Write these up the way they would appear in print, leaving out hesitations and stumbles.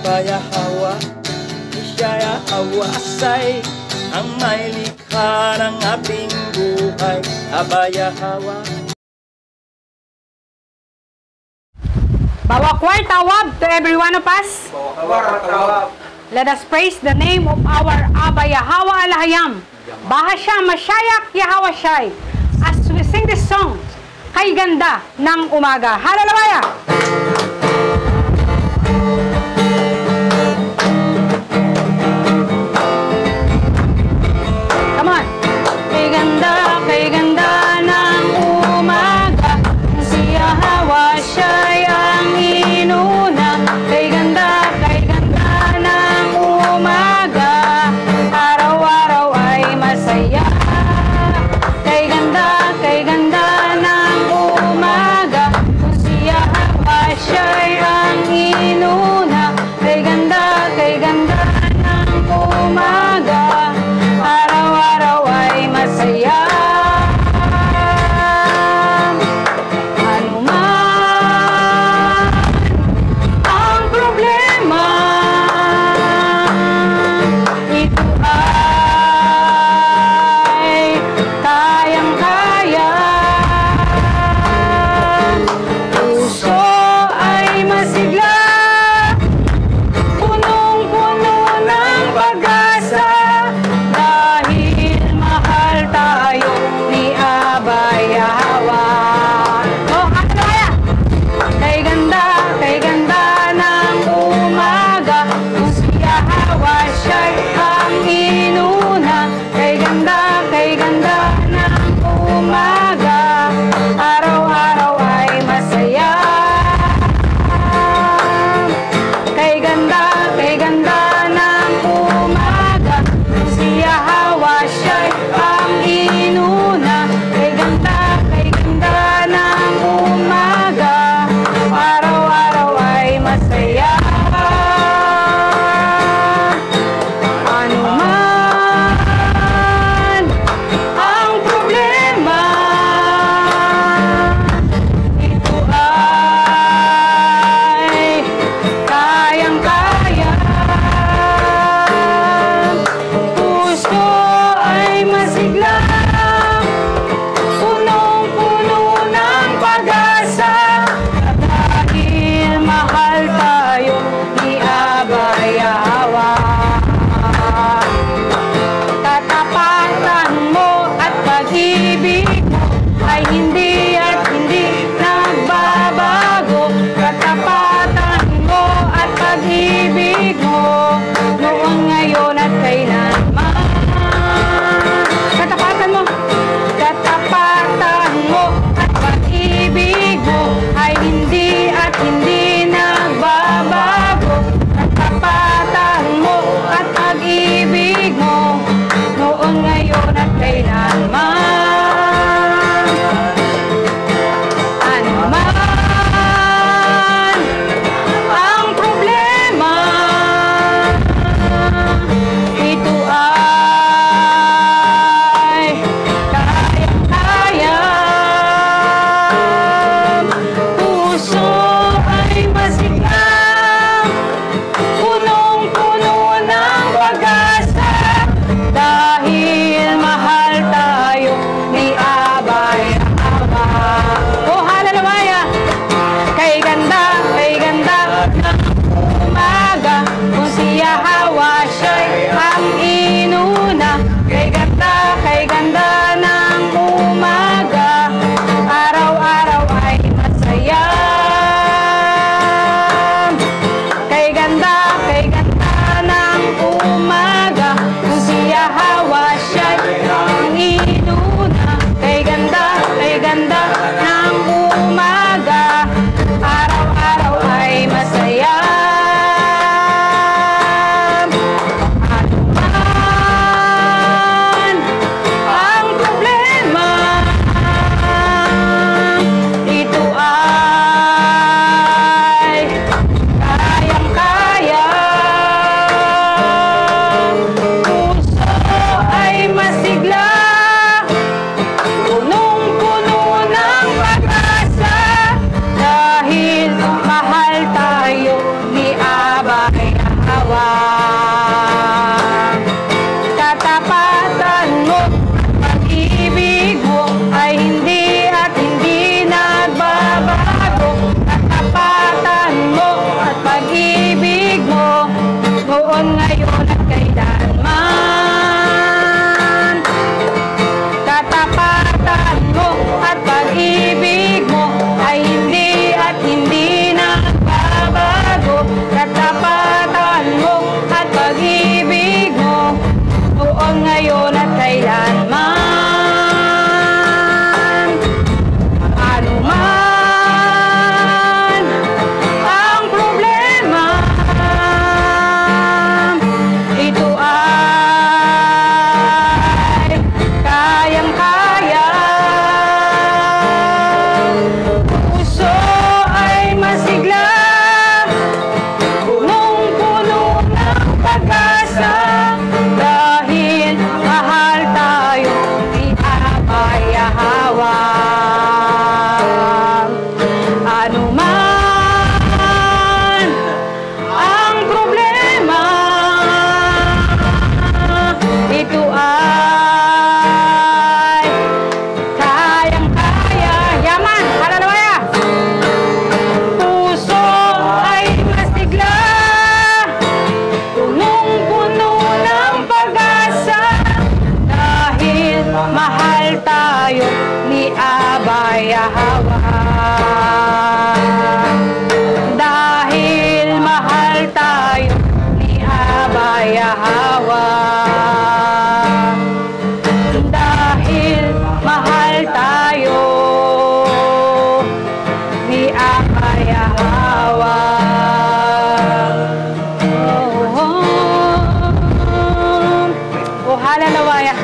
Abaya Hawa, Ishaya Hawasay, ang may likha ng ating buhay. Abaya Hawa. Bawa Kwartawab to every one of us. Let us praise the name of our Abba Yahweh Alahayam. Bahasya Mashayak Yahweh Shai. As we sing this song, kay ganda ng umaga. Hallelujah! Come on! Kay ganda ng umaga, si Yahweh Shai ang inuna. Kay ganda ng umaga, araw-araw ay masaya. Kay ganda ng umaga, kung si Yahweh Yahawa. Dahil mahal tayo ni Abba Yahawa. Dahil mahal tayo ni Abba Yahawa. Oh, hallelujah.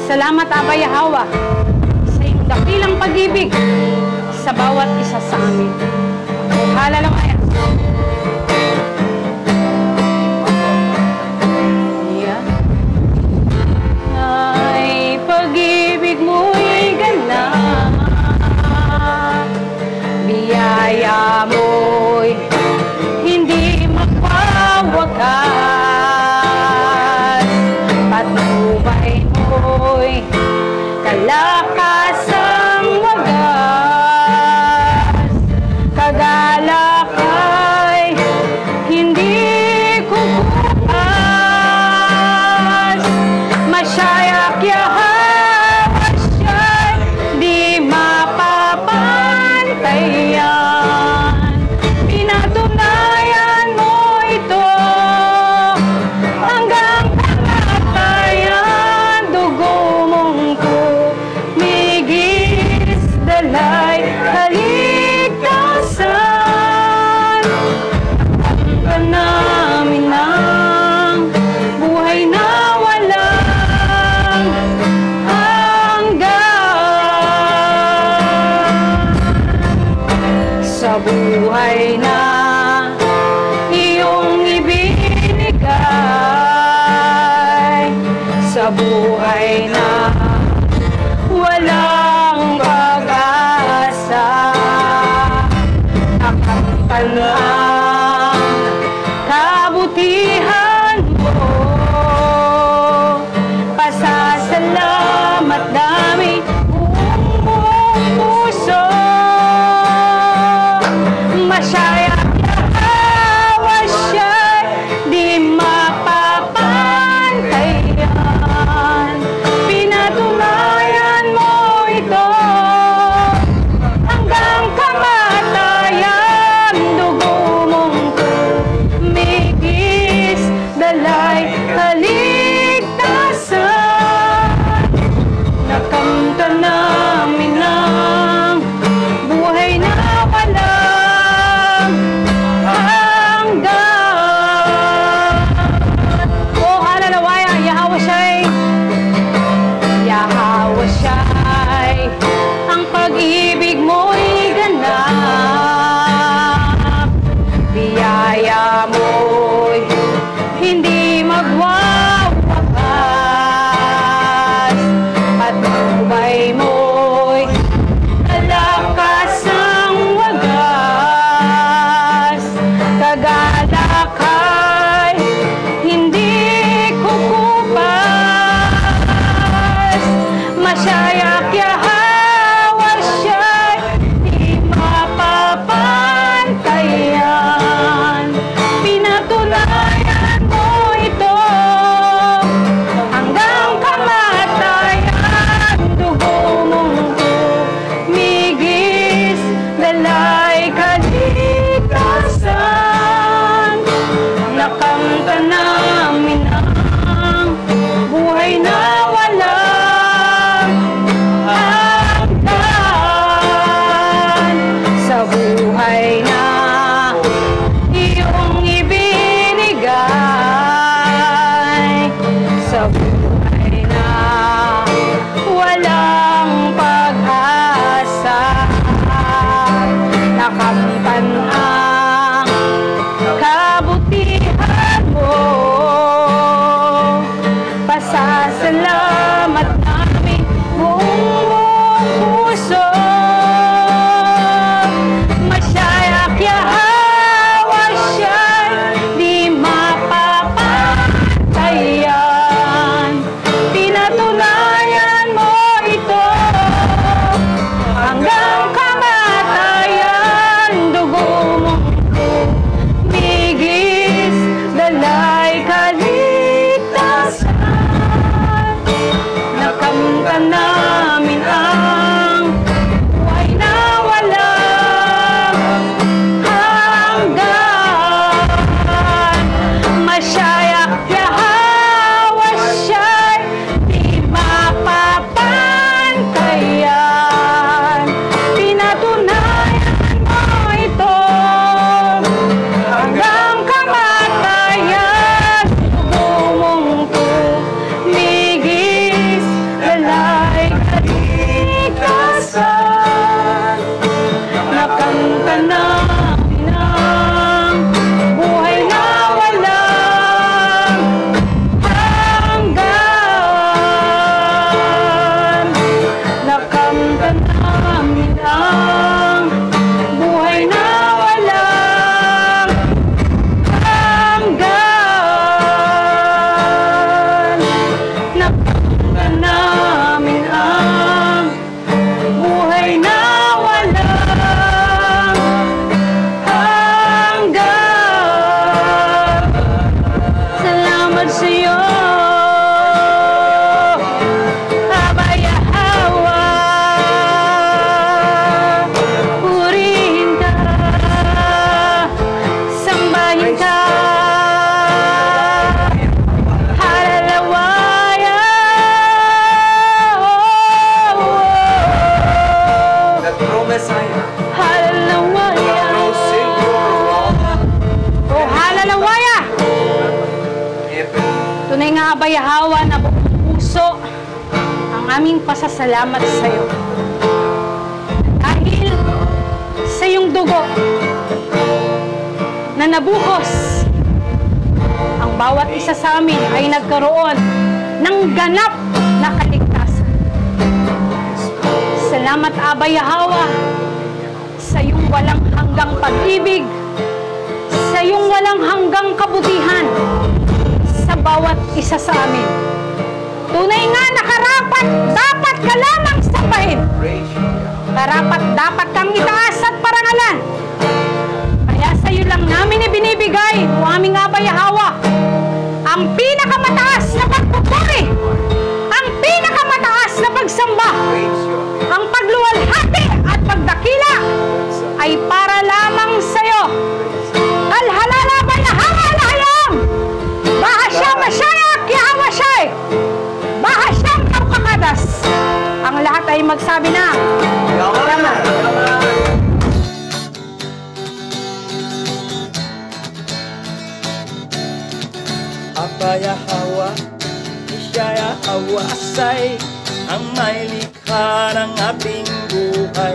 Salamat Abba Yahawa sa iyong dakilang pag-ibig sa bawat isa sa amin. Oh, hallelujah. Ay, pag-ibig mo'y ganap, biyaya mo'y hindi magwawakas, patnubay mo'y kalakasang wagas, kagalak ay hindi kukupas, masyayak Yahawa siya'y di mapapantayan, pinatunayan mo ito hanggang kamatayan, dugo mong kumigis, dalay kaligtasan, ka namin ng buhay na walang hanggan. Sa buhay na iyong ibinigay, sa buhay na walang pag-asa, nakamtan ang kabutihan mo, pasasalamat namin buong puso. Masyayak Yahawa siya'y di mapapantayan, pinatunayan mo ito hanggang kamatayan, dugo mong kumigis, dalay kaligtasan, nakamtan namin ng buhay na walang hanggan. Oh, hallelujah. Yahawa siya'y ang pag-ibig mo'y ganap, biyaya mo'y hindi magwawakas, patnubay mo'y kalakasang wagas, kagalak ay hindi kukupas, masyayak Yahawa siya'y di mapapantayan, pinatunayan mo ito hanggang kamatayan, dugo mong kumigis, dalay kaligtasan, nakamtan namin ang buhay na walang hanggan. Sa buhay na iyong ibinigay, sa buhay na walang pag-asa, nakamtan ang kabutihan mo, pasasalamat namin buong puso. Masyayak Yahawa siya'y di mapapantayan, pinatunayan mo ito hanggang kamatayan, dugo mong kumigis, dalay kaligtasan, nakamtan namin ang kaligtasan. Nakanta namin ang buhay na walang hanggan. Nakanta namin ang buhay na walang hanggan. Nakanta namin ang buhay na walang hanggan. Salamat sa iyo, Abayahawa. Purihin ka, sambahin ka. Halalawaya, The true Messiah. halalawaya, No Savior. oh halalawaya. Tunay nga Abayahawa na buong puso ang aming pasasalamat sa iyo. Dahil sa iyong dugo na nabuhos, ang bawat isa sa amin ay nagkaroon ng ganap na kaligtasan. Salamat Abayahawa sa iyong walang hanggang pag-ibig, sa iyong walang hanggang kabutihan sa bawat isa sa amin. Tunay nga nakarapat dapat ka lamang sambahin. Praise you. Karapat dapat kang itaas at parangalan. Kaya sa iyo lang namin ibinibigay, o aming Abayahawa, ang pinakamataas na pagpupuri, ang pinakamataas na pagsamba, Praise you. ang pagluwalhati at pagdakila ay para lamang sa iyo. Kalhalala Abayahawa Alahayam, Bahasya Masyayak Yahweh Shai, Bahasyang Kapakadas. Ang lahat ay magsabi na, Yaman. Abayahawa, Ishaya Hawasay, ang may likha ng ating buhay.